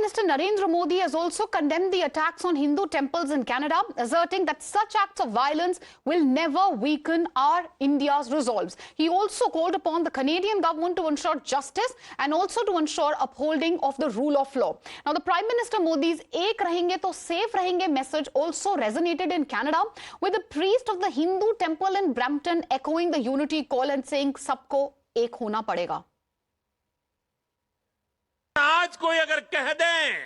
Minister Narendra Modi has also condemned the attacks on Hindu temples in Canada, asserting that such acts of violence will never weaken our India's resolves. He also called upon the Canadian government to ensure justice and also to ensure upholding of the rule of law. Now, the Prime Minister Modi's "Ek rahenge to safe rahenge" message also resonated in Canada, with the priest of the Hindu temple in Brampton echoing the unity call and saying, "Sabko ek hona padega." आज कोई अगर कह दें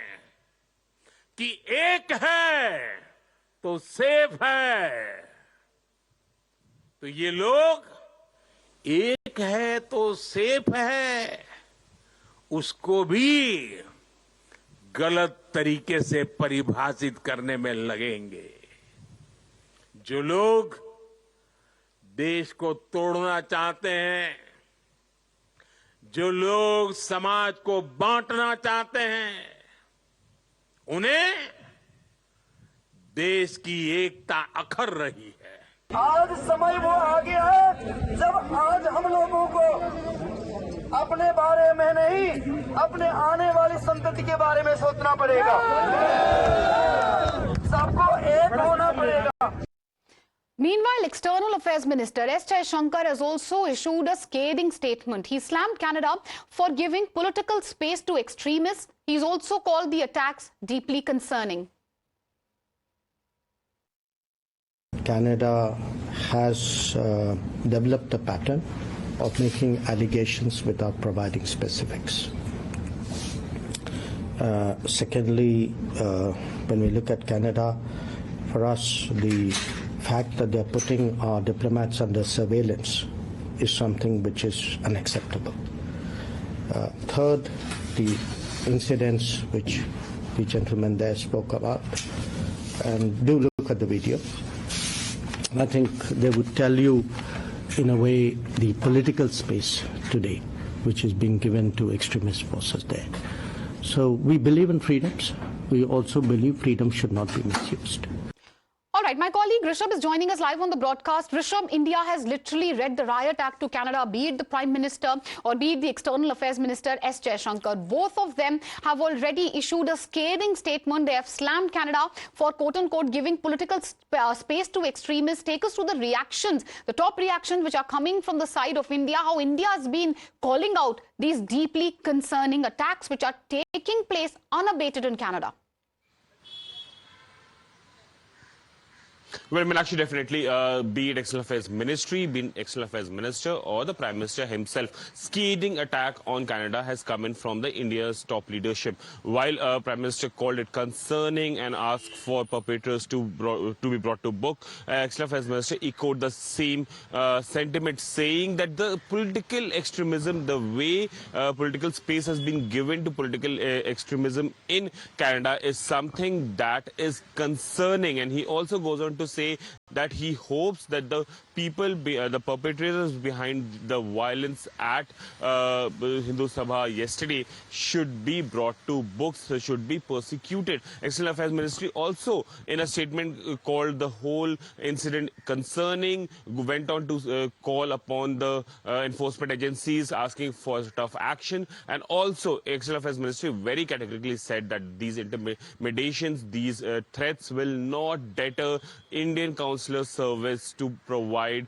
कि एक है तो safe है, तो ये लोग एक है तो सेफ है उसको भी गलत तरीके से परिभाषित करने में लगेंगे। जो लोग देश को तोड़ना चाहते हैं, जो लोग समाज को बांटना चाहते हैं, उन्हें देश की एकता अखर रही है। आज समय वो आ गया है जब आज हम लोगों को अपने बारे में नहीं, अपने आने वाली संतति के बारे में सोचना पड़ेगा। सबको एक होना पड़ेगा। Meanwhile, External Affairs Minister S. Jaishankar has also issued a scathing statement. He slammed Canada for giving political space to extremists. He's also called the attacks deeply concerning. Canada has developed a pattern of making allegations without providing specifics. Secondly, when we look at Canada, for us, the fact that they're putting our diplomats under surveillance is something which is unacceptable. Third, the incidents which the gentleman there spoke about, and do look at the video. I think they would tell you, in a way, the political space today which is being given to extremist forces there. So we believe in freedoms. We also believe freedom should not be misused. All right, my colleague Rishabh is joining us live on the broadcast. Rishabh, India has literally read the riot act to Canada, be it the Prime Minister or be it the External Affairs Minister S. Jaishankar. Both of them have already issued a scathing statement. They have slammed Canada for, quote-unquote, giving political space to extremists. Take us through the reactions, the top reactions which are coming from the side of India, how India has been calling out these deeply concerning attacks which are taking place unabated in Canada. Well, Meenakshi, definitely, be it External Affairs Ministry, be it External Affairs Minister or the Prime Minister himself, scathing attack on Canada has come in from the India's top leadership. While Prime Minister called it concerning and asked for perpetrators to be brought to book, External Affairs Minister echoed the same sentiment, saying that the political extremism, the way political space has been given to political extremism in Canada is something that is concerning. And he also goes on to say that he hopes that the people, the perpetrators behind the violence at Hindu Sabha yesterday should be brought to books, should be persecuted. External Affairs Ministry also, in a statement, called the whole incident concerning, went on to call upon the enforcement agencies, asking for tough action, and also External Affairs Ministry very categorically said that these intimidations, these threats will not deter Indian consular service to provide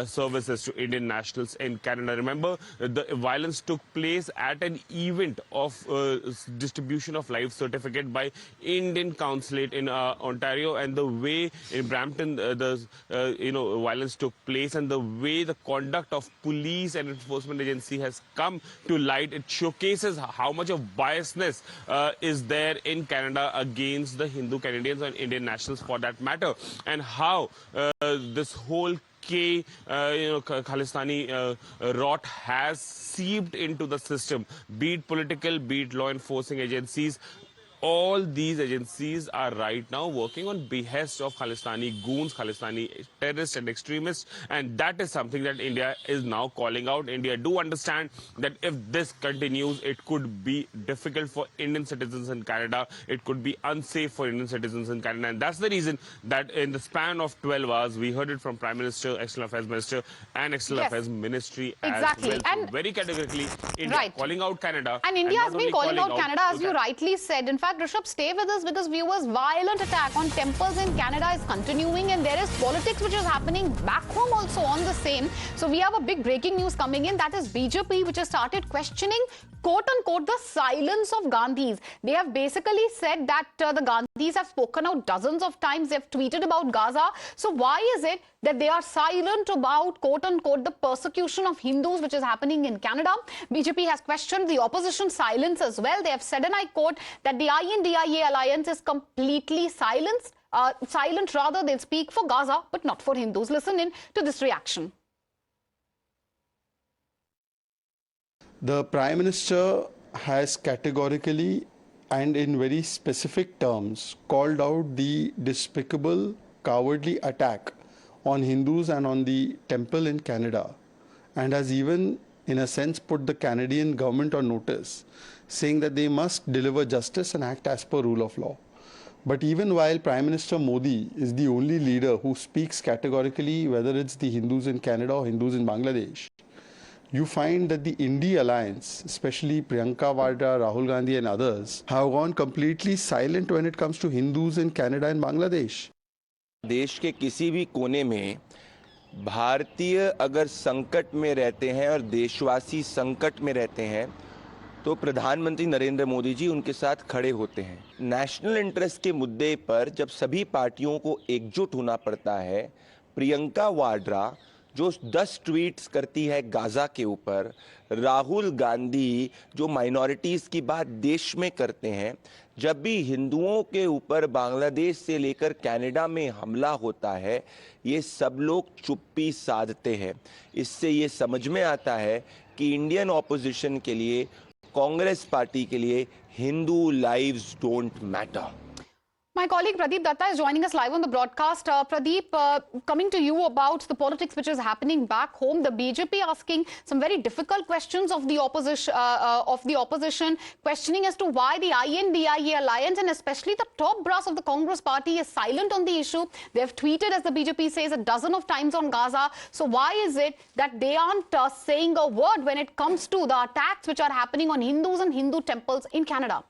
services to Indian nationals in Canada. Remember, the violence took place at an event of distribution of life certificate by Indian consulate in Ontario, and the way in Brampton the violence took place and the way the conduct of police and enforcement agency has come to light, it showcases how much of biasness is there in Canada against the Hindu Canadians and Indian nationals for that matter, and how this whole Khalistani rot has seeped into the system, be it political, be it law enforcing agencies. all these agencies are right now working on behest of Khalistani goons, Khalistani terrorists and extremists, and that is something that India is now calling out. India do understand that if this continues, it could be difficult for Indian citizens in Canada. It could be unsafe for Indian citizens in Canada, and that's the reason that in the span of 12 hours, we heard it from Prime Minister, External Affairs Minister, and External Yes. Affairs Ministry Exactly. as well. And So very categorically, India right. calling out Canada. And India has not been only calling out Canada, as you Canada. rightly said. In fact, Rishabh, stay with us because viewers, violent attack on temples in Canada is continuing, and there is politics which is happening back home also on the same. So we have a big breaking news coming in. That is BJP, which has started questioning, quote-unquote, the silence of Gandhis. They have basically said that the Gandhis have spoken out dozens of times. They've tweeted about Gaza. So why is it that they are silent about, quote-unquote, the persecution of Hindus, which is happening in Canada? BJP has questioned the opposition silence as well. They have said, and I quote, that the INDIA alliance is completely silent. They'll speak for Gaza, but not for Hindus. Listen in to this reaction. The Prime Minister has categorically and in very specific terms called out the despicable, cowardly attack on Hindus and on the temple in Canada, and has even, in a sense, put the Canadian government on notice, saying that they must deliver justice and act as per rule of law. But even while Prime Minister Modi is the only leader who speaks categorically, whether it's the Hindus in Canada or Hindus in Bangladesh, you find that the India alliance, especially Priyanka Vadra, Rahul Gandhi and others, have gone completely silent when it comes to Hindus in Canada and Bangladesh. देश के किसी भी कोने में भारतीय अगर संकट में रहते हैं और देशवासी संकट में रहते हैं तो प्रधानमंत्री नरेंद्र मोदी जी उनके साथ खड़े होते हैं। नेशनल इंटरेस्ट के मुद्दे पर जब सभी पार्टियों को एकजुट होना पड़ता है, प्रियंका वाड्रा जो 10 ट्वीट्स करती है गाजा के ऊपर, राहुल गांधी जो माइनॉरिटीज़ की बात देश में करते हैं, जब भी हिंदुओं के ऊपर बांग्लादेश से लेकर कनाडा में हमला होता है, ये सब लोग चुप्पी साधते हैं। इससे ये समझ में आता है कि इंडियन ऑपोजिशन के लिए, कांग्रेस पार्टी के लिए Hindu lives don't matter. My colleague Pradeep Datta is joining us live on the broadcast. Pradeep, coming to you about the politics which is happening back home, the BJP asking some very difficult questions of the opposition, questioning as to why the INDIA alliance and especially the top brass of the Congress party is silent on the issue. They have tweeted, as the BJP says, a dozen of times on Gaza. So why is it that they aren't saying a word when it comes to the attacks which are happening on Hindus and Hindu temples in Canada?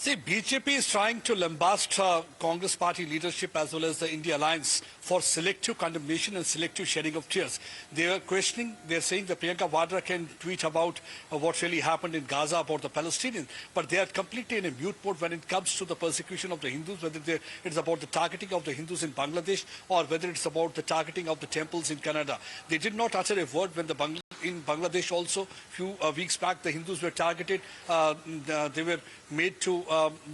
See, BJP is trying to lambast Congress party leadership as well as the India alliance for selective condemnation and selective shedding of tears. They are questioning, they're saying that Priyanka Vadra can tweet about what really happened in Gaza about the Palestinians, but they are completely in a mute mode when it comes to the persecution of the Hindus, whether it's about the targeting of the Hindus in Bangladesh or whether it's about the targeting of the temples in Canada. They did not utter a word when in Bangladesh also, few weeks back, the Hindus were targeted. They were made to,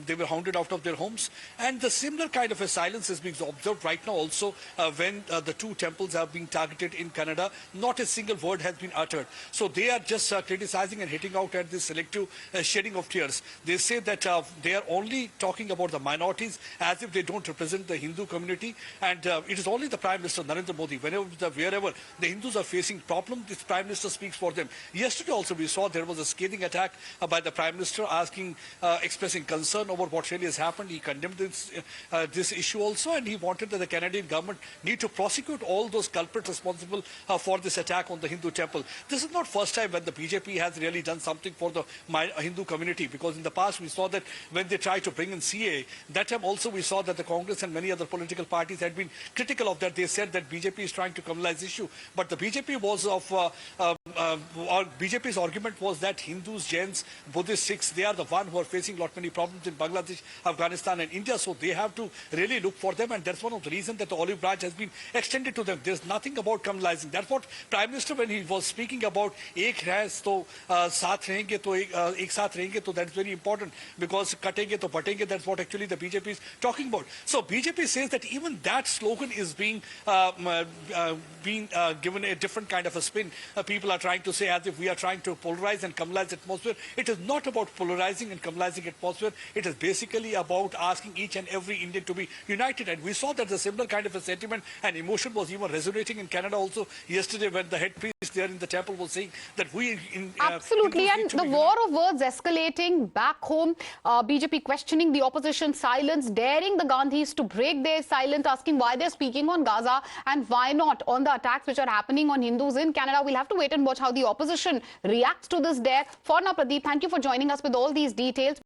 they were hounded out of their homes. And the similar kind of a silence is being observed right now also when the two temples are being targeted in Canada. Not a single word has been uttered. So they are just criticizing and hitting out at this selective shedding of tears. They say that they are only talking about the minorities as if they don't represent the Hindu community. And it is only the Prime Minister Narendra Modi, wherever the Hindus are facing problems, this Prime Minister speaks for them. Yesterday also we saw there was a scathing attack by the Prime Minister expressing concern over what really has happened. He condemned this issue also, and he wanted that the Canadian government need to prosecute all those culprits responsible for this attack on the Hindu temple. This is not first time when the BJP has really done something for the Hindu community, because in the past we saw that when they tried to bring in CA, that time also we saw that the Congress and many other political parties had been critical of that. They said that BJP is trying to criminalize the issue, but the BJP was BJP's argument was that Hindus, Jains, Buddhists, Sikhs, they are the one who are facing many problems in Bangladesh, Afghanistan and India, so they have to really look for them, and that's one of the reasons that the olive branch has been extended to them. There's nothing about criminalizing. That's what Prime Minister, when he was speaking about ek hai to saath rahenge to ek saath rahenge, to that's very important, because katenge to batenge, that's what actually the BJP is talking about. So BJP says that even that slogan is being given a different kind of a spin. People are trying to say as if we are trying to polarize and communalize atmosphere. It is not about polarizing and communalizing atmosphere. It is basically about asking each and every Indian to be united. And we saw that the similar kind of a sentiment and emotion was even resonating in Canada also yesterday when the head priest there in the temple was saying that we... Absolutely, and the war of words escalating back home, BJP questioning the opposition silence, daring the Gandhis to break their silence, asking why they're speaking on Gaza and why not on the attacks which are happening on Hindus in Canada. We'll have to wait and watch how the opposition reacts to this dare. For now, Pradeep, thank you for joining us with all these details.